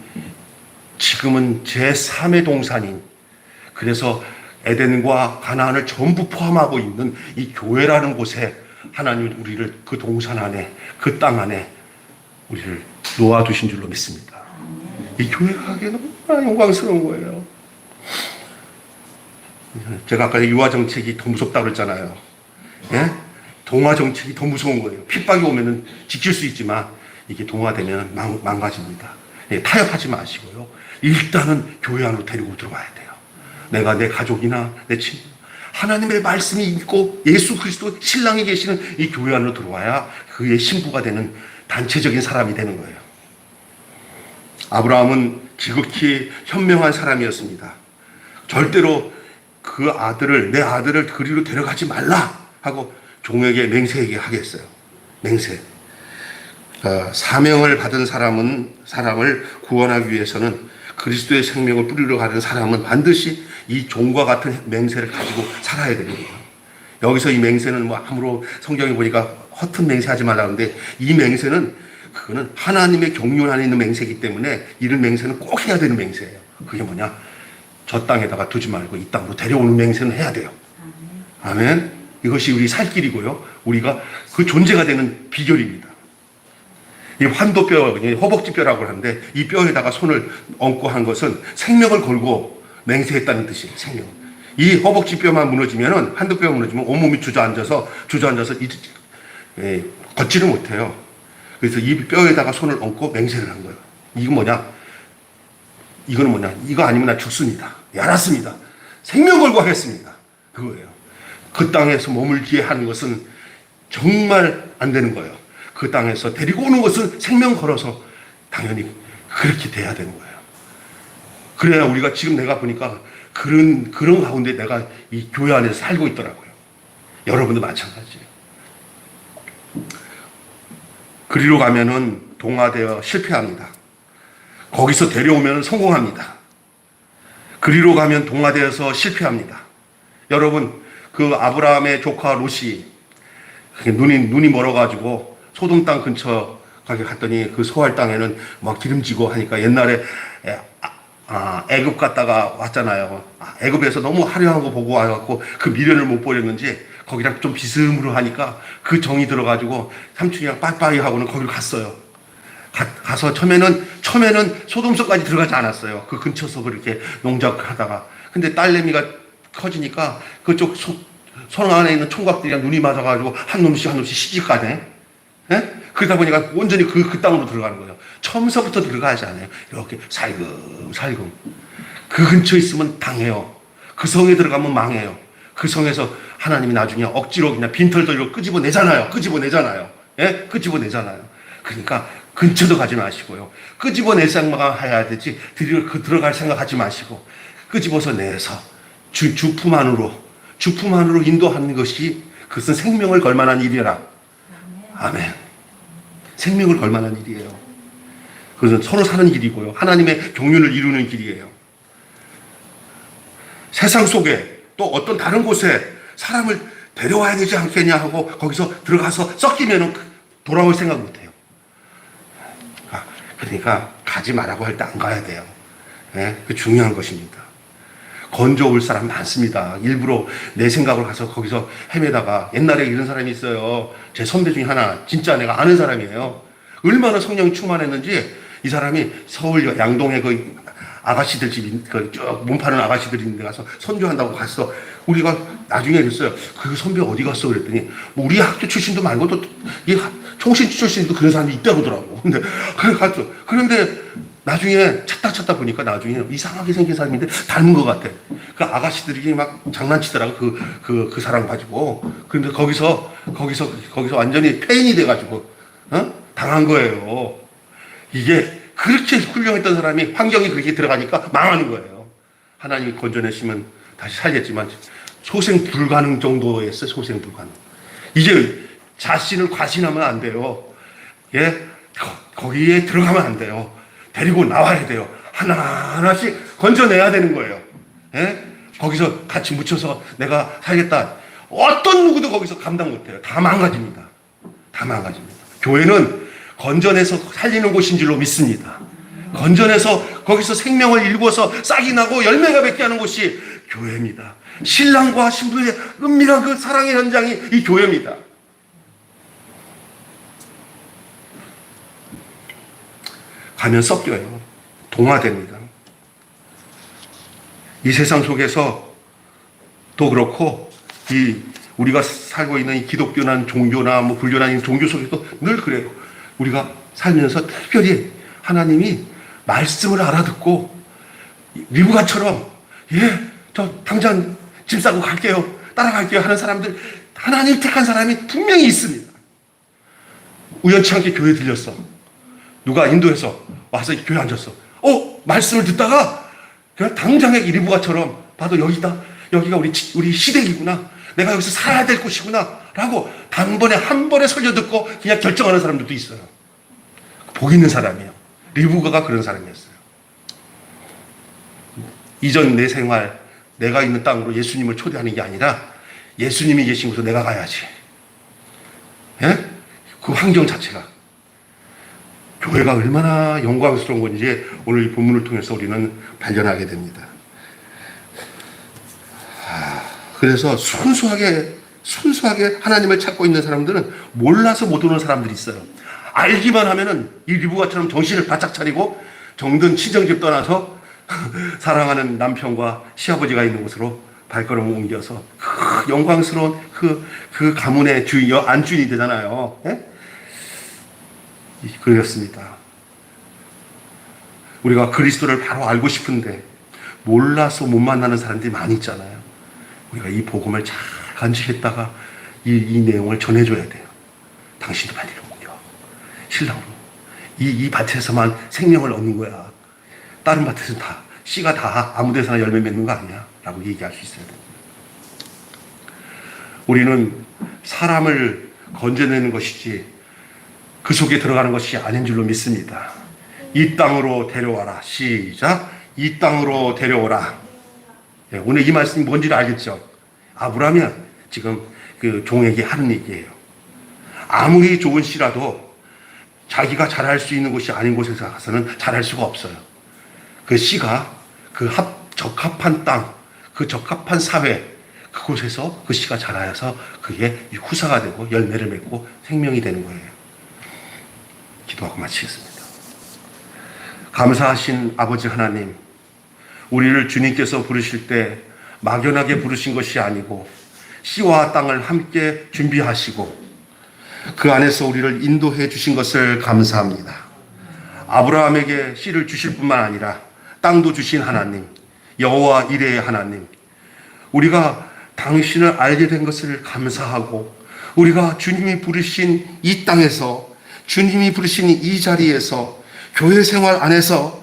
제3의 동산인, 그래서 에덴과 가나안을 전부 포함하고 있는 이 교회라는 곳에 하나님 우리를 그 동산 안에, 그 땅 안에 우리를 놓아두신 줄로 믿습니다. 이 교회가 하기에 너무나 영광스러운 거예요. 제가 아까 유아 정책이 더 무섭다고 그랬잖아요. 예? 동화 정책이 더 무서운 거예요. 핍박이 오면은 지킬 수 있지만 이게 동화되면 망가집니다. 예, 타협하지 마시고요. 일단은 교회 안으로 데리고 들어와야 돼요. 내가 내 가족이나 내 친구, 하나님의 말씀이 있고 예수 그리스도 신랑이 계시는 이 교회 안으로 들어와야 그의 신부가 되는 단체적인 사람이 되는 거예요. 아브라함은 지극히 현명한 사람이었습니다. 절대로 내 아들을 그리로 데려가지 말라 하고 종에게 맹세하게 하겠어요. 맹세. 사명을 받은 사람을 구원하기 위해서는 그리스도의 생명을 뿌리러 가는 사람은 반드시 이 종과 같은 맹세를 가지고 살아야 됩니다. 여기서 이 맹세는 아무로 성경에 보니까 허튼 맹세하지 말라는데, 이 맹세는 그거는 하나님의 경륜 안에 있는 맹세이기 때문에 이런 맹세는 꼭 해야 되는 맹세예요. 그게 뭐냐? 저 땅에다가 두지 말고 이 땅으로 데려오는 맹세는 해야 돼요. 아멘. 이것이 우리 살 길이고요. 우리가 그 존재가 되는 비결입니다. 이 환도뼈, 허벅지뼈라고 하는데 이 뼈에다가 손을 얹고 한 것은 생명을 걸고 맹세했다는 뜻이에요. 생명. 이 허벅지뼈만 무너지면은, 환도뼈가 무너지면 온몸이 주저앉아서 걷지를 못해요. 그래서 이 뼈에다가 손을 얹고 맹세를 한 거예요. 이건 뭐냐? 이거 아니면 나 죽습니다. 알았습니다. 생명 걸고 하겠습니다. 그거예요. 그 땅에서 머물기에 하는 것은 정말 안 되는 거예요. 그 땅에서 데리고 오는 것은 생명 걸어서 당연히 그렇게 돼야 되는 거예요. 그래야 우리가 지금 내가 보니까 그런 가운데 내가 이 교회 안에서 살고 있더라고요. 여러분도 마찬가지예요. 그리로 가면은 동화되어 실패합니다. 거기서 데려오면 성공합니다. 그리로 가면 동화되어서 실패합니다. 여러분, 그 아브라함의 조카 롯이 눈이 멀어가지고 소돔 땅 근처 가게 갔더니 그 소할 땅에는 막 기름지고 하니까 옛날에 애굽 갔다가 왔잖아요. 애굽에서 너무 화려한 거 보고 와갖고 그 미련을 못 버렸는지 거기랑 좀 비스무로 하니까 그 정이 들어가지고 삼촌이랑 빠이빠이 하고는 거기로 갔어요. 가서 처음에는 소돔서까지 들어가지 않았어요. 그 근처서 그렇게 농작하다가. 근데 딸내미가 커지니까 그쪽 손 안에 있는 총각들이랑 눈이 맞아가지고 한 놈씩 시집가네. 예? 그러다 보니까 온전히 그 땅으로 들어가는 거예요. 처음서부터 들어가지 않아요. 이렇게 살금. 그 근처에 있으면 당해요. 그 성에 들어가면 망해요. 그 성에서 하나님이 나중에 억지로 그냥 빈털터리로 끄집어내잖아요. 예? 끄집어내잖아요. 그러니까 근처도 가지 마시고요. 끄집어낼 생각만 해야 되지, 들어갈 생각 하지 마시고, 끄집어서 내서 주품 안으로 인도하는 것이 그것은 생명을 걸 만한 일이라. 아멘. 생명을 걸 만한 일이에요. 그것은 서로 사는 길이고요. 하나님의 경륜을 이루는 길이에요. 세상 속에 또 어떤 다른 곳에 사람을 데려와야 되지 않겠냐 하고 거기서 들어가서 섞이면 돌아올 생각 못 해요. 그러니까 가지 말라고 할 때 안 가야 돼요. 네? 그 중요한 것입니다. 건져 올 사람 많습니다. 일부러 내 생각으로 가서 거기서 헤매다가, 옛날에 이런 사람이 있어요. 제 선배 중에 하나, 진짜 내가 아는 사람이에요. 얼마나 성령이 충만했는지, 이 사람이 서울 양동에 그 아가씨들 집, 쭉 몸 파는 아가씨들 있는 데 가서 선교한다고 갔어. 우리가 나중에 그랬어요. 그 선배 어디 갔어? 그랬더니, 뭐 우리 학교 출신도 말고도, 이 총신 출신도 그런 사람이 있다고 하더라고. 근데, 그래 갔죠. 그런데 나중에 찾다 보니까 나중에 이상하게 생긴 사람인데 닮은 것 같아. 그 아가씨들이 막 장난치더라고. 그 사람 가지고. 그런데 거기서 완전히 폐인이 돼가지고, 당한 거예요. 이게 그렇게 훌륭했던 사람이 환경이 그렇게 들어가니까 망하는 거예요. 하나님이 건져내시면 다시 살겠지만 소생 불가능 정도였어요. 소생 불가능. 이제 자신을 과신하면 안 돼요. 예, 거기에 들어가면 안 돼요. 데리고 나와야 돼요. 하나하나씩 건져내야 되는 거예요. 예? 거기서 같이 묻혀서 내가 살겠다. 어떤 누구도 거기서 감당 못해요. 다 망가집니다. 교회는 건져내서 살리는 곳인 줄로 믿습니다. 건져내서 거기서 생명을 일구어서 싹이 나고 열매가 맺게 하는 곳이 교회입니다. 신랑과 신부의 은밀한 그 사랑의 현장이 이 교회입니다. 가면 섞여요. 동화됩니다. 이 세상 속에서 또 그렇고, 우리가 살고 있는 이 기독교나 종교나 뭐 불교나 종교 속에도 늘 그래요. 우리가 살면서 특별히 하나님이 말씀을 알아듣고 리브가처럼, 예, 저 당장 짐 싸고 갈게요, 따라갈게요 하는 사람들, 하나님 택한 사람이 분명히 있습니다. 우연치 않게 교회 들렸어. 누가 인도해서 와서 교회 앉았어. 말씀을 듣다가 그냥 당장에 리브가처럼 봐도 여기가 우리 시댁이구나, 내가 여기서 살아야 될 곳이구나 라고 단번에 한 번에 설교 듣고 그냥 결정하는 사람들도 있어요. 복 있는 사람이에요. 리브가가 그런 사람이었어요. 이전 내 생활, 내가 있는 땅으로 예수님을 초대하는 게 아니라 예수님이 계신 곳으로 내가 가야지. 예? 그 환경 자체가. 교회가 얼마나 영광스러운 건지 오늘 이 본문을 통해서 우리는 발견하게 됩니다. 그래서 순수하게 하나님을 찾고 있는 사람들은 몰라서 못 오는 사람들이 있어요. 알기만 하면은 이 리브가처럼 정신을 바짝 차리고 정든 친정집 떠나서 사랑하는 남편과 시아버지가 있는 곳으로 발걸음을 옮겨서 그 영광스러운 그 가문의 안주인이 되잖아요. 예? 그렇습니다. 우리가 그리스도를 바로 알고 싶은데 몰라서 못 만나는 사람들이 많이 있잖아요. 우리가 이 복음을 잘 간직했다가 이 내용을 전해줘야 돼요. 당신도 발리로 옮겨. 신랑으로. 이 밭에서만 생명을 얻는 거야. 다른 밭에서는 다 씨가 다 아무 데서나 열매 맺는 거 아니야 라고 얘기할 수 있어야 됩니다. 우리는 사람을 건져내는 것이지 그 속에 들어가는 것이 아닌 줄로 믿습니다. 이 땅으로 데려와라. 시작. 이 땅으로 데려오라. 오늘 이 말씀이 뭔지를 알겠죠? 아브라함이 지금 그 종에게 하는 얘기예요. 아무리 좋은 씨라도 자기가 자랄 수 있는 곳이 아닌 곳에서 가서는 자랄 수가 없어요. 그 씨가 그 적합한 땅, 그 적합한 사회, 그곳에서 그 씨가 자라서 그게 후사가 되고 열매를 맺고 생명이 되는 거예요. 기도하고 마치겠습니다. 감사하신 아버지 하나님, 우리를 주님께서 부르실 때 막연하게 부르신 것이 아니고 씨와 땅을 함께 준비하시고 그 안에서 우리를 인도해 주신 것을 감사합니다. 아브라함에게 씨를 주실 뿐만 아니라 땅도 주신 하나님, 여호와 이레의 하나님, 우리가 당신을 알게 된 것을 감사하고 우리가 주님이 부르신 이 땅에서, 주님이 부르신 이 자리에서, 교회 생활 안에서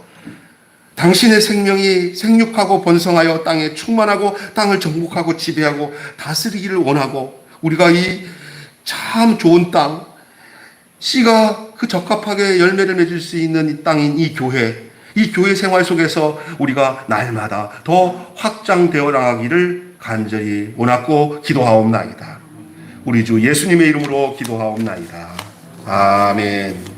당신의 생명이 생육하고 번성하여 땅에 충만하고 땅을 정복하고 지배하고 다스리기를 원하고, 우리가 이 참 좋은 땅, 씨가 그 적합하게 열매를 맺을 수 있는 이 땅인 이 교회 생활 속에서 우리가 날마다 더 확장되어 나가기를 간절히 원하고 기도하옵나이다. 우리 주 예수님의 이름으로 기도하옵나이다. 아멘.